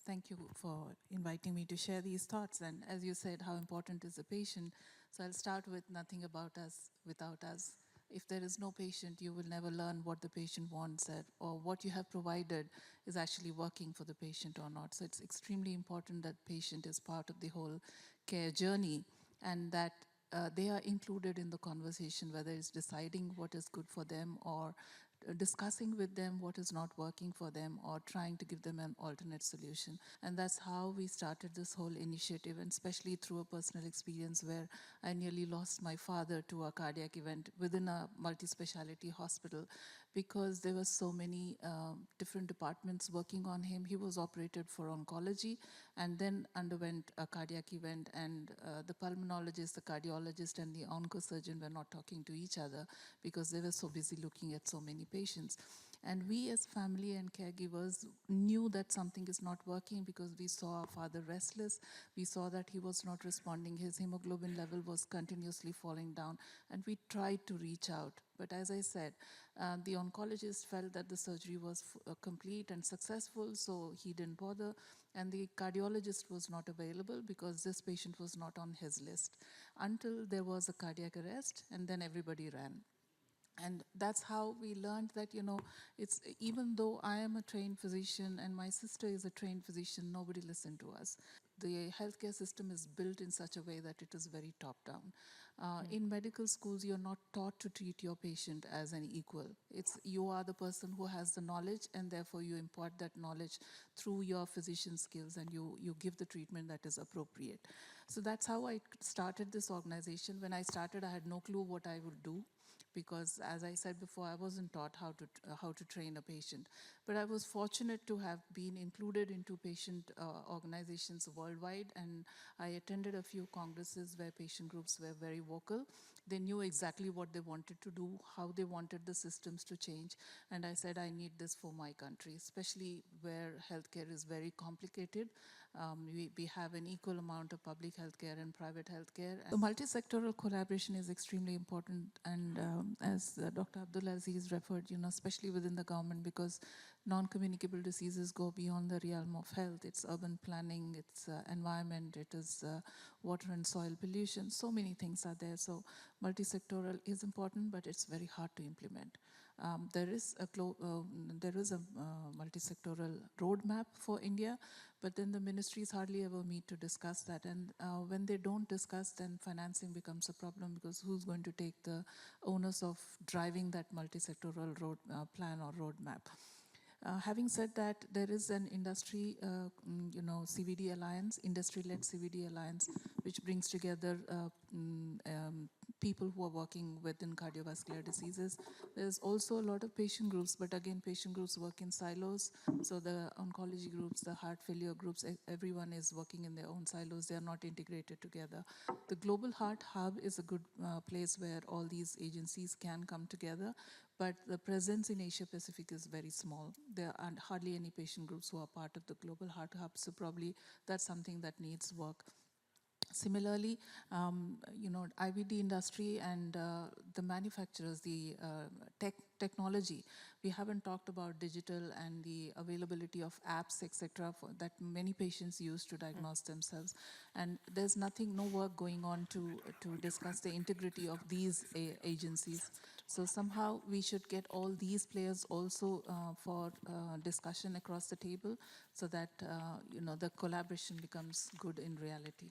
Thank you for inviting me to share these thoughts. And as you said, how important is the patient? So I'll start with nothing about us without us. If there is no patient, you will never learn what the patient wants or what you have provided is actually working for the patient or not. So it's extremely important that patient is part of the whole care journey and that they are included in the conversation, whether it's deciding what is good for them or discussing with them what is not working for them or trying to give them an alternate solution. And that's how we started this whole initiative, and especially through a personal experience where I nearly lost my father to a cardiac event within a multi-speciality hospital because there were so many different departments working on him. He was operated for oncology and then underwent a cardiac event, and the pulmonologist, the cardiologist and the oncosurgeon were not talking to each other because they were so busy looking at so many patients. And we as family and caregivers knew that something is not working because we saw our father restless. We saw that he was not responding. His hemoglobin level was continuously falling down. And we tried to reach out. But as I said, the oncologist felt that the surgery was complete and successful, so he didn't bother. And the cardiologist was not available because this patient was not on his list until there was a cardiac arrest, and then everybody ran. And that's how we learned that, it's even though I am a trained physician and my sister is a trained physician, nobody listened to us. The healthcare system is built in such a way that it is very top-down. In medical schools, you're not taught to treat your patient as an equal. You are the person who has the knowledge, and therefore you impart that knowledge through your physician skills, and you give the treatment that is appropriate. So that's how I started this organization. When I started, I had no clue what I would do, because as I said before, I wasn't taught how to train a patient. But I was fortunate to have been included into patient organizations worldwide, and I attended a few congresses where patient groups were very vocal. They knew exactly what they wanted to do, how they wanted the systems to change, and I said, I need this for my country, especially where healthcare is very complicated. We have an equal amount of public healthcare and private healthcare. So multi-sectoral collaboration is extremely important, and as Dr. Abdul Aziz referred, especially within the government, because non-communicable diseases go beyond the realm of health. It's urban planning, it's environment, it is water and soil pollution. So many things are there. So multi-sectoral is important, but it's very hard to implement. There is a multi-sectoral roadmap for India, but then the ministries hardly ever meet to discuss that. And when they don't discuss, then financing becomes a problem, because who's going to take the onus of driving that multi-sectoral plan or roadmap? Having said that, there is an industry, CVD alliance, industry-led CVD alliance, which brings together people who are working within cardiovascular diseases. There's also a lot of patient groups, but again, patient groups work in silos. So the oncology groups, the heart failure groups, everyone is working in their own silos. They are not integrated together. The Global Heart Hub is a good place where all these agencies can come together, but the presence in Asia Pacific is very small. There aren't hardly any patient groups who are part of the Global Heart Hub, so probably that's something that needs work. Similarly, IVD industry and the manufacturers, the technology. We haven't talked about digital and the availability of apps, etc., that many patients use to diagnose themselves. And there's no work going on to discuss the integrity of these agencies. So somehow we should get all these players also for discussion across the table, so that the collaboration becomes good in reality.